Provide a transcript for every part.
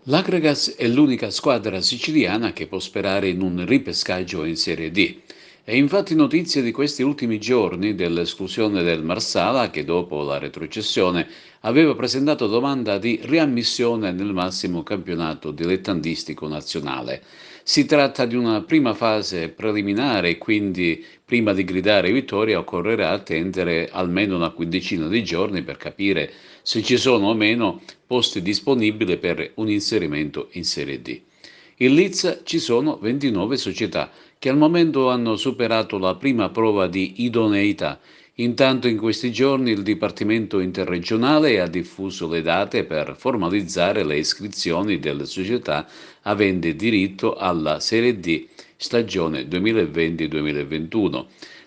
L'Agragas è l'unica squadra siciliana che può sperare in un ripescaggio in Serie D. È infatti notizia di questi ultimi giorni dell'esclusione del Marsala che dopo la retrocessione aveva presentato domanda di riammissione nel massimo campionato dilettantistico nazionale. Si tratta di una prima fase preliminare e quindi prima di gridare vittoria occorrerà attendere almeno una quindicina di giorni per capire se ci sono o meno posti disponibili per un inserimento in Serie D. In Leeds ci sono 29 società che al momento hanno superato la prima prova di idoneità. Intanto in questi giorni il Dipartimento Interregionale ha diffuso le date per formalizzare le iscrizioni delle società aventi diritto alla Serie D stagione 2020-2021.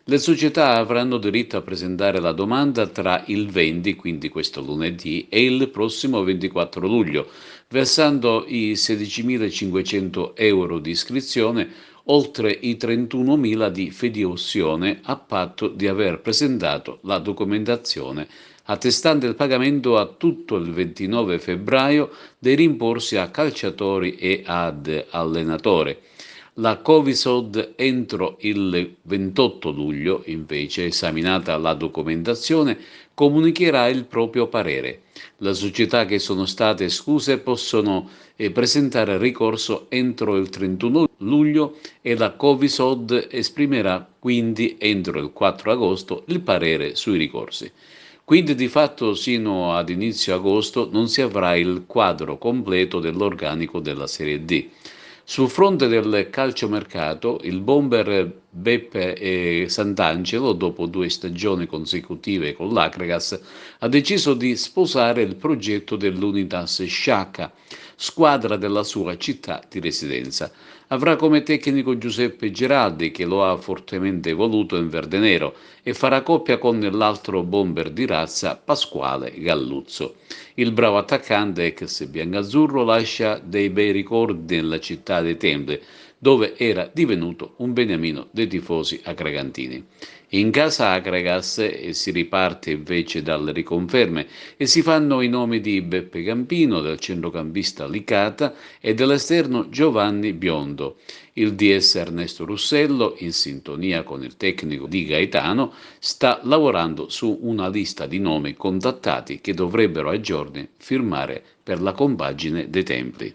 Le società avranno diritto a presentare la domanda tra il 20, quindi questo lunedì, e il prossimo 24 luglio, versando i 16.500 euro di iscrizione, oltre i 31.000 di fideiussione, a patto di aver presentato la documentazione attestante il pagamento a tutto il 29 febbraio dei rimborsi a calciatori e ad allenatore. La Covisod entro il 28 luglio, invece, esaminata la documentazione, comunicherà il proprio parere. Le società che sono state escluse possono presentare ricorso entro il 31 luglio e la Covisod esprimerà quindi entro il 4 agosto il parere sui ricorsi. Quindi di fatto sino ad inizio agosto non si avrà il quadro completo dell'organico della Serie D. Sul fronte del calciomercato, il bomber Beppe Sant'Angelo, dopo 2 stagioni consecutive con l'Akragas, ha deciso di sposare il progetto dell'Unitas Sciacca, squadra della sua città di residenza. Avrà come tecnico Giuseppe Geraldi, che lo ha fortemente voluto in verde nero, e farà coppia con l'altro bomber di razza Pasquale Galluzzo. Il bravo attaccante ex biancazzurro lascia dei bei ricordi nella città dei Templi, dove era divenuto un beniamino dei tifosi agrigentini. In casa Agragas si riparte invece dalle riconferme e si fanno i nomi di Beppe Campino, del centrocampista Licata e dell'esterno Giovanni Biondo. Il DS Ernesto Russello, in sintonia con il tecnico di Gaetano, sta lavorando su una lista di nomi contattati che dovrebbero a giorni firmare per la compagine dei tempi.